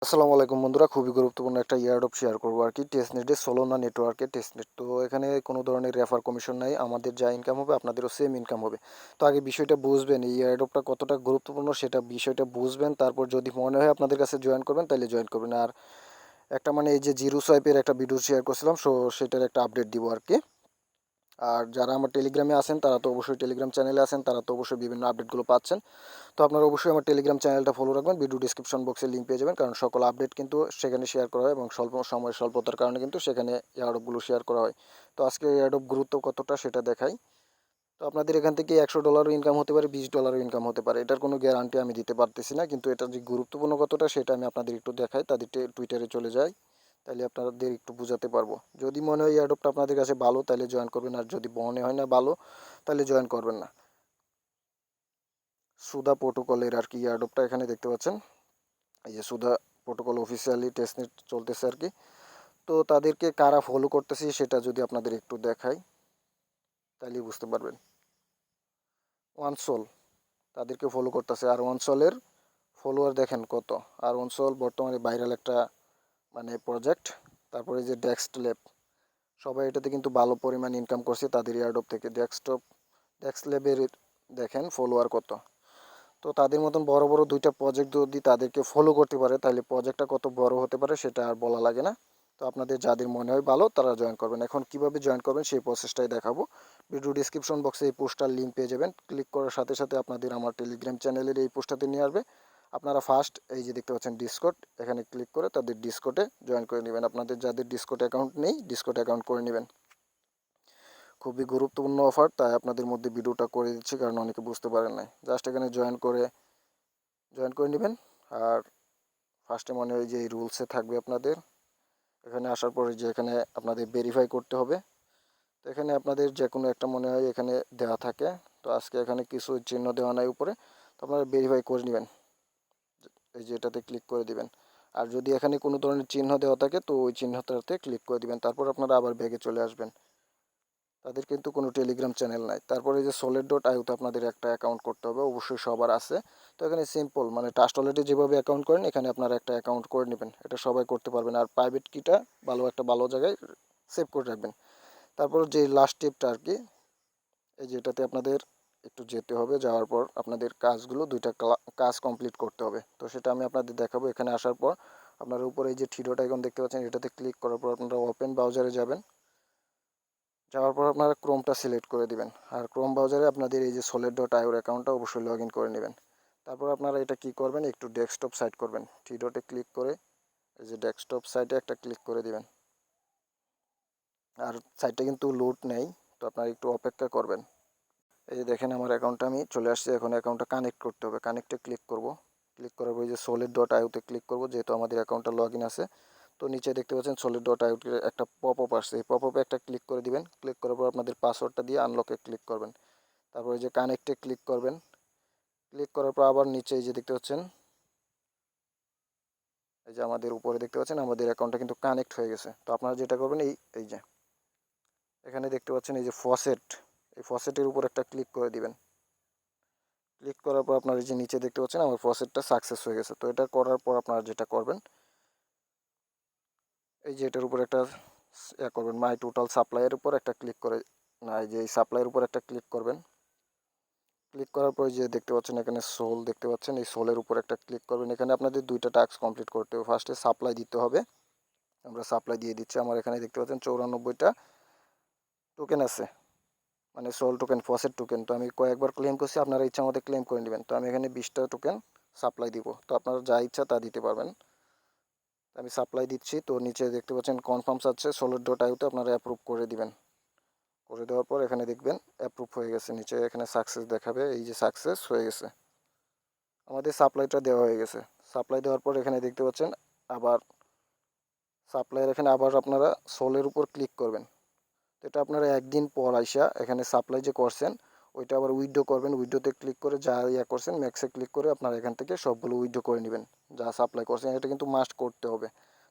আসসালামু আলাইকুম বন্ধুরা, খুবই গুরুত্বপূর্ণ একটা এয়ারড্রপ শেয়ার করবো আর কি। টেস্টনেটে সোলোনা নেটওয়ার্কে টেস্টনেট, তো এখানে কোনো ধরনের রেফার কমিশন নাই। আমাদের যা ইনকাম হবে আপনাদেরও সেম ইনকাম হবে। তো আগে বিষয়টা বুঝবেন, এই এয়ারড্রপটা কতটা গুরুত্বপূর্ণ সেটা বিষয়টা বুঝবেন, তারপর যদি মনে হয় আপনাদের কাছে জয়েন করবেন তাহলে জয়েন করবেন। আর একটা এই যে জিরো সোয়াইপের একটা ভিডিও শেয়ার করছিলাম, সেটার একটা আপডেট দিব আর কি। আর যারা আমার টেলিগ্রামে আছেন তারা তো অবশ্যই টেলিগ্রাম চ্যানেলে আছেন, তারা তো অবশ্যই বিভিন্ন আপডেটগুলো পাচ্ছেন। তো আপনারা অবশ্যই আমার টেলিগ্রাম চ্যানেলটা ফলো রাখবেন, ভিডিও ডিসক্রিপশন বক্সে লিঙ্ক পেয়ে যাবেন, কারণ সকল আপডেট কিন্তু সেখানে শেয়ার করা হয় এবং স্বল্পতার কারণে কিন্তু সেখানে এয়ারড্রপগুলো শেয়ার করা হয়। তো আজকে এয়ারড্রপ গুরুত্ব কতটা সেটা দেখাই। তো আপনাদের এখান থেকে $100 ইনকাম হতে পারে, $20 ইনকাম হতে পারে, এটার কোনো গ্যারান্টি আমি দিতে পারতেছি না, কিন্তু এটা যে গুরুত্বপূর্ণ কতটা সেটা আমি আপনাদের একটু দেখাই। তাদের টুইটারে চলে যাই, তাহলে আপনাদের একটু বোঝাতে পারবো। যদি মনে হয় এয়ারড্রপটা আপনাদের কাছে ভালো তাহলে জয়েন করবেন, আর যদি মনে হয় না ভালো তাহলে জয়েন করবেন না। সুদা প্রোটোকলের আর কি এয়ারড্রপটা এখানে দেখতে পাচ্ছেন, এই যে সুদা প্রোটোকল অফিসিয়ালি টেস্টনেট চলতেছে আর কি। তো তাদেরকে কারা ফলো করতেছি সেটা যদি আপনাদের একটু দেখাই তাহলেই বুঝতে পারবেন। ওয়ানসোল তাদেরকে ফলো করতেছে, আর ওয়ানসোলের ফলোয়ার দেখেন কত। আর ওয়ানসোল বর্তমানে ভাইরাল একটা প্রজেক্ট। তারপরে যে ডেক্সট ল্যাব, সবাই এটাতে কিন্তু ভালো পরিমাণ ইনকাম করছে তাদের এয়ারড্রপ থেকে। ডেক্সট ল্যাবের দেখেন ফলোয়ার কত। তো তাদের মতন বড় বড় দুইটা প্রজেক্ট যদি তাদেরকে ফলো করতে পারে তাহলে প্রজেক্টটা কত বড় হতে পারে সেটা আর বলা লাগে না। তো আপনাদের যাদের মনে হয় ভালো তারা জয়েন করবেন। এখন কিভাবে জয়েন করবেন সেই প্রসেসটাই দেখাবো। ভিডিও ডিসক্রিপশন বক্সে এই পোস্টার লিঙ্ক পেয়ে যাবেন, ক্লিক করার সাথে সাথে আপনাদের আমার টেলিগ্রাম চ্যানেলের এই পোস্টটাতে নিয়ে আসবে। আপনারা ফার্স্ট এই যে দেখতে পাচ্ছেন ডিসকর্ড, এখানে ক্লিক করে তাদের ডিসকর্ডে জয়েন করে নেবেন। আপনাদের যাদের ডিসকর্ড অ্যাকাউন্ট নেই ডিসকর্ড অ্যাকাউন্ট করে নেবেন। খুবই গুরুত্বপূর্ণ অফার, তাই আপনাদের মধ্যে ভিডিওটা করে দিচ্ছি, কারণ অনেকে বুঝতে পারেন নাই। জাস্ট এখানে জয়েন করে নেবেন। আর ফার্স্টে মনে হয় যে এই রুলসে থাকবে আপনাদের। এখানে আসার পরে যে এখানে আপনাদের ভেরিফাই করতে হবে, তো এখানে আপনাদের যে কোনো একটা মনে হয় এখানে দেওয়া থাকে। তো আজকে এখানে কিছু চিহ্ন দেওয়া নাই উপরে, তো আপনারা ভেরিফাই করে নেবেন, এই যে এটাতে ক্লিক করে দিবেন। আর যদি এখানে কোনো ধরনের চিহ্ন দেওয়া থাকে তো ওই চিহ্নটাতে ক্লিক করে দিবেন, তারপর আপনারা আবার ব্যাগে চলে আসবেন। তাদের কিন্তু কোনো টেলিগ্রাম চ্যানেল নাই। তারপরে যে solid.io-তে আপনাদের একটা অ্যাকাউন্ট করতে হবে, অবশ্যই সবার আছে। তো এখানে সিম্পল ট্রাস্ট ওয়ালেটে যেভাবে অ্যাকাউন্ট করেন এখানে আপনারা একটা অ্যাকাউন্ট করে নেবেন, এটা সবাই করতে পারবেন। আর প্রাইভেট কিটা ভালো জায়গায় সেভ করে রাখবেন। তারপর যে লাস্ট টিপটা আর কি, এই যেটাতে আপনাদের একটু যেতে হবে, যাওয়ার পর আপনাদের কাজগুলো দুইটা কাজ কমপ্লিট করতে হবে। তো সেটা আমি আপনাদের দেখাবো। এখানে আসার পর আপনার উপরে এই যে থ্রি ডট আইকন দেখতে পাচ্ছেন, এটাতে ক্লিক করার পর আপনারা ওপেন ব্রাউজারে যাবেন। যাওয়ার পর আপনারা ক্রোমটা সিলেক্ট করে দিবেন, আর ক্রোম ব্রাউজারে আপনাদের এই যে solid.io অ্যাকাউন্টটা অবশ্যই লগ ইন করে নেবেন। তারপর আপনারা এটা কি করবেন, একটু ডেস্কটপ সাইট করবেন, থ্রি ডটে ক্লিক করে এই যে ডেস্কটপ সাইটে একটা ক্লিক করে দিবেন। আর সাইটটা কিন্তু লোড নেই, তো আপনারা একটু অপেক্ষা করবেন। এই যে দেখেন আমার অ্যাকাউন্টটা আমি চলে আসছে। এখন অ্যাকাউন্টটা কানেক্ট করতে হবে, কানেক্টে ক্লিক করব। ক্লিক করার পর এই যে solid.io-তে ক্লিক করব, যেহেতু আমাদের অ্যাকাউন্টটা লগ ইন আছে। তো নিচে দেখতে পাচ্ছেন solid.io-তে একটা পপ আপ আসছে, এই পপ আপে একটা ক্লিক করে দিবেন। ক্লিক করার পর আপনাদের পাসওয়ার্ডটা দিয়ে আনলকে ক্লিক করবেন। তারপর এই যে কানেক্টে ক্লিক করবেন। ক্লিক করার পর আবার নিচে এই যে দেখতে পাচ্ছেন, এই যে আমাদের উপরে দেখতে পাচ্ছেন আমাদের অ্যাকাউন্টটা কিন্তু কানেক্ট হয়ে গেছে। তো আপনারা যেটা করবেন, এই যে এখানে দেখতে পাচ্ছেন এই যে ফসেট, এই ফসেটের উপর একটা ক্লিক করে দিবেন। ক্লিক করার পর আপনার এই যে নিচে দেখতে পাচ্ছেন আমার প্রসেসটা সাকসেস হয়ে গেছে। তো এটা করার পর আপনারা যেটা করবেন, এই যে এটার উপর একটা করবেন, মাই টোটাল সাপ্লাইয়ের উপর একটা ক্লিক করে, না এই যে এই সাপ্লাইয়ের উপর একটা ক্লিক করবেন। ক্লিক করার পর যে দেখতে পাচ্ছেন এখানে সোল দেখতে পাচ্ছেন, এই সোলের উপর একটা ক্লিক করবেন। এখানে আপনাদের দুইটা টাস্ক কমপ্লিট করতে হবে। ফার্স্টে সাপ্লাই দিতে হবে, আমরা সাপ্লাই দিয়ে দিচ্ছি। আমার এখানে দেখতে পাচ্ছেন 94টা টোকেন আছে, সোল টোকেন, ফসেট টোকেন। তো আমি কয়েকবার ক্লেম করছি, আপনারা ইচ্ছা মতো ক্লেম করে নেবেন। তো আমি এখানে 20টা টোকেন সাপ্লাই দিব, তো আপনারা যা ইচ্ছা তা দিতে পারবেন। আমি সাপ্লাই দিচ্ছি। তো নিচে দেখতে পাচ্ছেন কনফার্মস আছে solid.io-তে, আপনারা অ্যাপ্রুভ করে দিবেন। করে দেওয়ার পর এখানে দেখবেন অ্যাপ্রুভ হয়ে গেছে, নিচে এখানে সাকসেস দেখাবে, এই যে সাকসেস হয়ে গেছে, আমাদের সাপ্লাইটা দেওয়া হয়ে গেছে। সাপ্লাই দেওয়ার পর এখানে দেখতে পাচ্ছেন আবার সাপ্লাইয়ের এখানে আবার আপনারা সোলের উপর ক্লিক করবেন। তো এটা আপনারা একদিন পর আইসা এখানে সাপ্লাই যে করছেন ওইটা আবার উইথড্র করবেন। উইথড্রোতে ক্লিক করে যা করছেন ম্যাক্সে ক্লিক করে আপনারা এখান থেকে সবগুলো উইথড্র করে নেবেন, যা সাপ্লাই করছেন। এটা কিন্তু মাস্ট করতে হবে।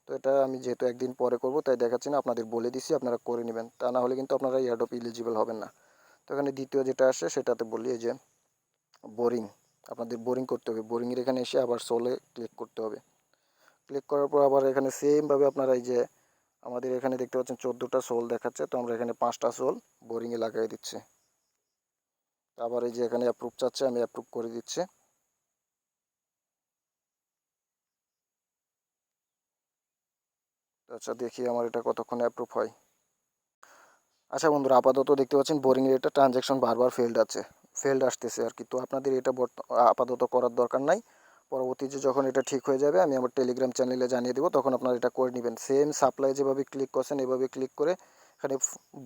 তো এটা আমি যেহেতু একদিন পরে করব তাই দেখাচ্ছি না, আপনাদের বলে দিছি, আপনারা করে নেবেন। তা না হলে কিন্তু আপনারা এয়ারড্রপ ইলিজিবল হবেন না। তো এখানে দ্বিতীয় যেটা আসে সেটাতে বলি, এই যে বোরিং, আপনাদের বোরিং করতে হবে। বোরিংয়ের এখানে এসে আবার সোলে ক্লিক করতে হবে। ক্লিক করার পর আবার এখানে সেমভাবে আপনারা এই যে আমাদের এখানে দেখতে পাচ্ছেন 14টা সোল দেখাচ্ছে, তো আমরা এখানে 5টা সোল বোরিংয়ে লাগাই দিচ্ছি। আবার এই যে এখানে অ্যাপ্রুভ চাচ্ছে, আমি অ্যাপ্রুভ করে দিচ্ছি। আচ্ছা দেখি আমার এটা কতক্ষণে অ্যাপ্রুভ হয়। আচ্ছা বন্ধুরা, আপাতত দেখতে পাচ্ছেন বোরিংয়ের এটা ট্রানজ্যাকশন বারবার ফেল্ড আসতেছে আর কি। তো আপনাদের এটা আপাতত করার দরকার নাই। পরবর্তীতে যখন এটা ঠিক হয়ে যাবে আমি আমার টেলিগ্রাম চ্যানেলে জানিয়ে দেবো, তখন আপনারা এটা করে নেবেন। সেম সাপ্লাই যেভাবে ক্লিক করছেন এভাবে ক্লিক করে এখানে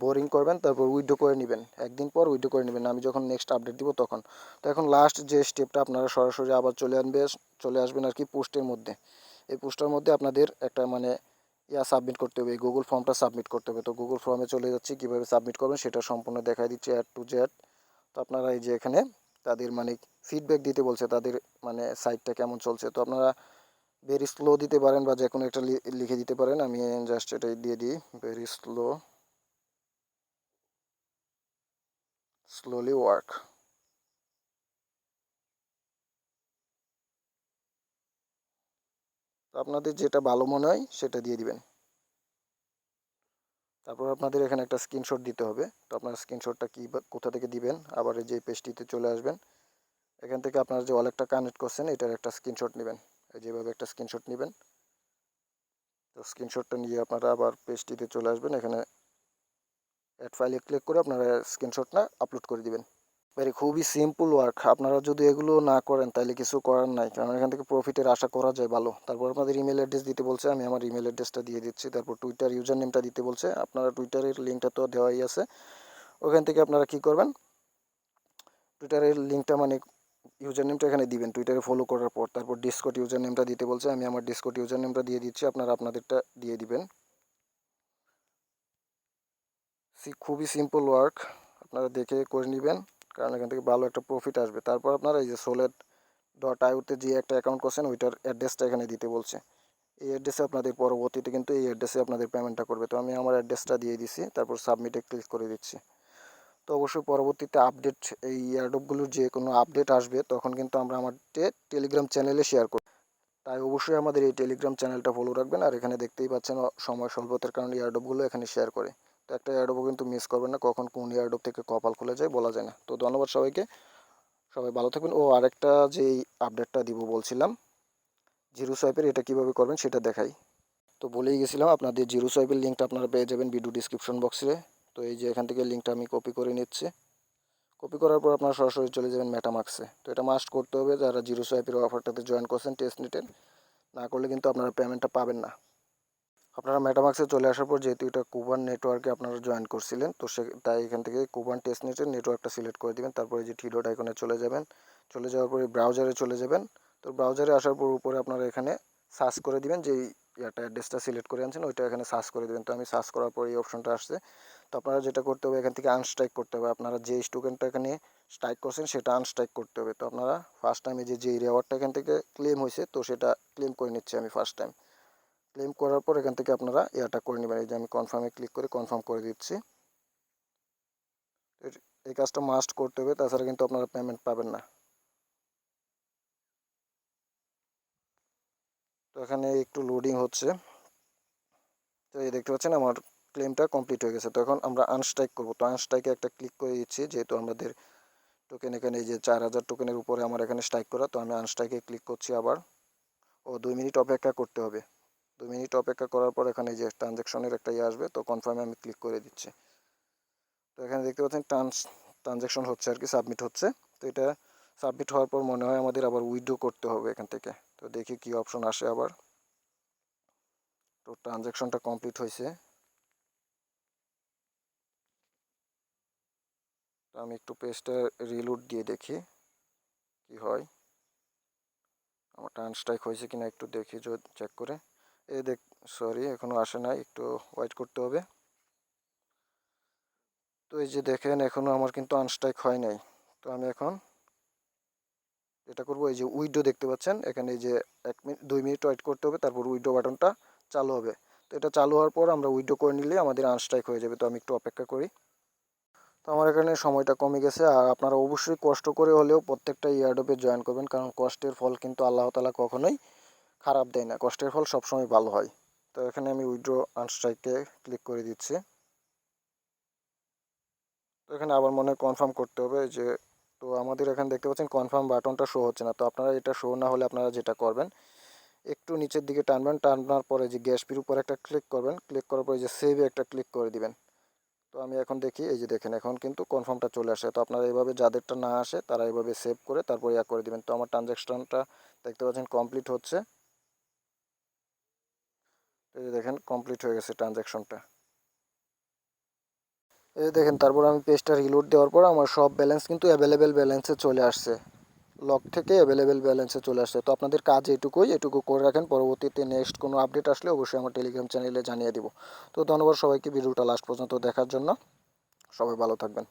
বোরিং করবেন, তারপর উইথড্র করে নেবেন। একদিন পর উইথড্র করে নেবেন, আমি যখন নেক্সট আপডেট দিব তখন। তো এখন লাস্ট যে স্টেপটা, আপনারা সরাসরি আবার চলে আসবেন আর কি পোস্টের মধ্যে। এই পোস্টের মধ্যে আপনাদের একটা মানে সাবমিট করতে হবে, এই গুগল ফর্মটা সাবমিট করতে হবে। তো গুগল ফর্মে চলে যাচ্ছি, কীভাবে সাবমিট করবেন সেটা সম্পূর্ণ দেখাই দিচ্ছি A to Z। তো আপনারা এই যে এখানে তাদের মানে ফিডব্যাক দিতে বলছে, তাদের মানে সাইটটা কেমন চলছে। তো আপনারা ভেরি স্লো দিতে পারেন বা যে কোনো একটা লিখে দিতে পারেন। আমি জাস্ট এটাই দিয়ে দিই, ভেরি স্লোলি ওয়ার্ক। তো আপনাদের যেটা ভালো মনে হয় সেটা দিয়ে দিবেন। তারপর আপনাদের এখানে একটা স্ক্রিনশট দিতে হবে। তো আপনার স্ক্রিনশটটা কোথা থেকে দিবেন, আবার এই যে পেজটিতে চলে আসবেন। এখান থেকে আপনারা যে ওয়ালেটটা কানেক্ট করছেন এটার একটা স্ক্রিনশট নেবেন, যেভাবে একটা স্ক্রিনশট নেবেন। তো স্ক্রিনশটটা নিয়ে আপনারা আবার পেজটিতে চলে আসবেন, এখানে অ্যাড ফাইলে ক্লিক করে আপনারা স্ক্রিনশটটা আপলোড করে দিবেন। খুবই সিম্পল ওয়ার্ক। আপনারা যদি এগুলো না করেন তাহলে কিছু করার নাই, কারণ এখান থেকে প্রফিটের আশা করা যায় ভালো। তারপর আপনাদের ইমেল অ্যাড্রেস দিতে বলছে, আমি আমার ইমেল অ্যাড্রেসটা দিয়ে দিচ্ছি। তারপর টুইটার ইউজার নেমটা দিতে বলছে, আপনারা টুইটারের লিঙ্কটা তো দেওয়াই আছে। ওখান থেকে আপনারা কি করবেন, টুইটারের লিঙ্কটা মানে ইউজার নেমটা এখানে দিবেন টুইটারে ফলো করার পর। তারপর ডিসকর্ড ইউজার নেমটা দিতে বলছে, আমি আমার ডিসকর্ড ইউজার নেমটা দিয়ে দিচ্ছি, আপনারা আপনাদেরটা দিয়ে দিবেন। খুবই সিম্পল ওয়ার্ক, আপনারা দেখে করে নেবেন, কারণ এখান থেকে ভালো একটা প্রফিট আসবে। তারপর আপনারা এই যে solet.io-তে যে একটা অ্যাকাউন্ট করছেন ওইটার অ্যাড্রেসটা এখানে দিতে বলছে। এই অ্যাড্রেসে আপনাদের পরবর্তীতে কিন্তু এই অ্যাড্রেসে আপনাদের পেমেন্টটা করবে। তো আমি আমার অ্যাড্রেসটা দিয়ে দিছি, তারপর সাবমিটে ক্লিক করে দিচ্ছি। তো অবশ্যই পরবর্তীতে আপডেট, এই এয়ারড্রপগুলোর যে কোনো আপডেট আসবে তখন কিন্তু আমরা আমাদের টেলিগ্রাম চ্যানেলে শেয়ার করব। তাই অবশ্যই আমাদের এই টেলিগ্রাম চ্যানেলটা ফলো রাখবেন। আর এখানে দেখতেই পাচ্ছেন সময় স্বল্পতার কারণে এয়ারড্রপগুলো এখানে শেয়ার করে। তো একটা এয়ারড্রপও কিন্তু মিস করবেন না, কখন কোন এয়ারড্রপ থেকে কপাল খুলে যায় বলা যায় না। তো ধন্যবাদ সবাইকে, সবাই ভালো থাকবেন। ও আরেকটা যেই আপডেটটা দিব বলছিলাম জিরো সোয়াইপের, এটা কীভাবে করবেন সেটা দেখাই। তো বলেই গেছিলাম, আপনাদের জিরো সোয়াইপের লিঙ্কটা আপনারা পেয়ে যাবেন ভিডিও ডিসক্রিপশন বক্সে। তো এই যে এখান থেকে লিঙ্কটা আমি কপি করে নিচ্ছি। কপি করার পর আপনারা সরাসরি চলে যাবেন মেটামাক্সে। তো এটা মাস্ট করতে হবে, যারা জিরো সোয়াইপের অফারটাতে জয়েন করছেন টেস্টনেটের, না করলে কিন্তু আপনারা পেমেন্টটা পাবেন না। আপনারা মেটামাক্সে চলে আসার পর, যেহেতু এটা কুবান নেটওয়ার্কে আপনারা জয়েন করছিলেন, তো তাই এখান থেকে কুবান টেস্টনেটের নেটওয়ার্কটা সিলেক্ট করে দেবেন। তারপরে যে থ্রি ডট আইকনে চলে যাবেন, চলে যাওয়ার পরে ব্রাউজারে চলে যাবেন। তো ব্রাউজারে আসার পর উপরে আপনারা এখানে সার্চ করে দিবেন, যে অ্যাড্রেসটা সিলেক্ট করে আনছেন ওইটা এখানে সার্চ করে দেবেন। তো আমি সার্চ করার পর এই অপশনটা আসছে। তো আপনারা যেটা করতে হবে, এখান থেকে আনস্ট্রাইক করতে হবে। আপনারা যে টোকেনটা এখানে স্ট্রাইক করছেন সেটা আনস্ট্রাইক করতে হবে। তো আপনারা ফার্স্ট টাইমে যে রিওয়ার্ডটা এখান থেকে ক্লেম হয়েছে, তো সেটা ক্লেম করে নিচ্ছি আমি ফার্স্ট টাইম। ক্লেম করার পর এখান থেকে আপনারা এটা করে নেবেন। এই যে আমি কনফার্মে ক্লিক করে কনফার্ম করে দিচ্ছি। এই কাজটা মাস্ট করতে হবে, তাছাড়া কিন্তু আপনারা পেমেন্ট পাবেন না। তো এখানে একটু লোডিং হচ্ছে। তো এই দেখতে পাচ্ছেন আমার ক্লেমটা কমপ্লিট হয়ে গেছে। তো এখন আমরা আনস্ট্রাইক করবো। তো আনস্ট্রাইকে একটা ক্লিক করে দিচ্ছি, যেহেতু আমাদের টোকেন এখানে এই যে 4000 টোকেনের উপরে আমার এখানে স্ট্রাইক করা। তো আমি আনস্ট্রাইকে ক্লিক করছি আবার। 2 মিনিট অপেক্ষা করতে হবে। 2 মিনিট অপেক্ষা করার পর এখানে যে ট্রানজ্যাকশনের একটা আসবে, তো কনফার্মে আমি ক্লিক করে দিচ্ছি। তো এখানে দেখতে পাচ্ছেন ট্রানজ্যাকশন হচ্ছে আর কি, সাবমিট হচ্ছে। তো এটা সাবমিট হওয়ার পর মনে হয় আমাদের আবার উইথড্র করতে হবে এখান থেকে। তো দেখি কি অপশন আসে আবার। তো ট্রানজ্যাকশনটা কমপ্লিট হয়েছে। তো আমি একটু পেজটা রিলোড দিয়ে দেখি কি হয়, আমার আনস্ট্রাইক হয়েছে কিনা একটু দেখি চেক করে। সরি, এখনও আসে নাই, একটু ওয়েট করতে হবে। তো এই যে দেখেন এখনও আমার কিন্তু আনস্ট্রাইক হয় নাই। তো আমি এখন যেটা করবো, এই যে উইডো দেখতে পাচ্ছেন এখানে, এই যে 2 মিনিট ওয়েট করতে হবে, তারপর উইডো বাটনটা চালু হবে। তো এটা চালু হওয়ার পর আমরা উইডো করে নিলে আমাদের আনস্ট্রাইক হয়ে যাবে। তো আমি একটু অপেক্ষা করি। তো আমার এখানে সময়টা কমে গেছে। আর আপনারা অবশ্যই কষ্ট করে হলেও প্রত্যেকটা ইয়ারডপে জয়েন করবেন, কারণ কষ্টের ফল কিন্তু আল্লাহ তাআলা কখনোই খারাপ দেয় না, কষ্টের ফল সবসময় ভালো হয়। তো এখানে আমি উইথড্র আনস্ট্রাইকে ক্লিক করে দিচ্ছি। তো এখানে আবার মনে হয় কনফার্ম করতে হবে যে, তো আমাদের এখানে দেখতে পাচ্ছেন কনফার্ম বাটনটা শো হচ্ছে না। তো আপনারা এটা শো না হলে আপনারা যেটা করবেন, একটু নিচের দিকে টানবেন, টানার পরে যে গ্যাস ফির উপর একটা ক্লিক করবেন, ক্লিক করার পরে যে সেভে একটা ক্লিক করে দিবেন। তো আমি এখন দেখি, এই যে দেখেন এখন কিন্তু কনফার্মটা চলে আসে। তো আপনারা এইভাবে যাদেরটা না আসে তারা এইভাবে সেভ করে তারপর ইয়া করে দিবেন। তো আমার ট্রানজ্যাকশনটা দেখতে পাচ্ছেন কমপ্লিট হচ্ছে। এই যে দেখেন কমপ্লিট হয়ে গেছে ট্রানজ্যাকশনটা। এই যে দেখেন তারপর আমি পেজটা রিলোড দেওয়ার পর আমার সব ব্যালেন্স কিন্তু অ্যাভেলেবেল ব্যালেন্সে চলে আসছে, লক থেকে অ্যাভেলেবেল ব্যালেন্সে চলে আসছে। তো আপনাদের কাজ এটুকু করে রাখেন, পরবর্তীতে নেক্সট কোনো আপডেট আসলে অবশ্যই আমার টেলিগ্রাম চ্যানেলে জানিয়ে দিব। তো ধন্যবাদ সবাইকে ভিডিওটা লাস্ট পর্যন্ত দেখার জন্য। সবাই ভালো থাকবেন।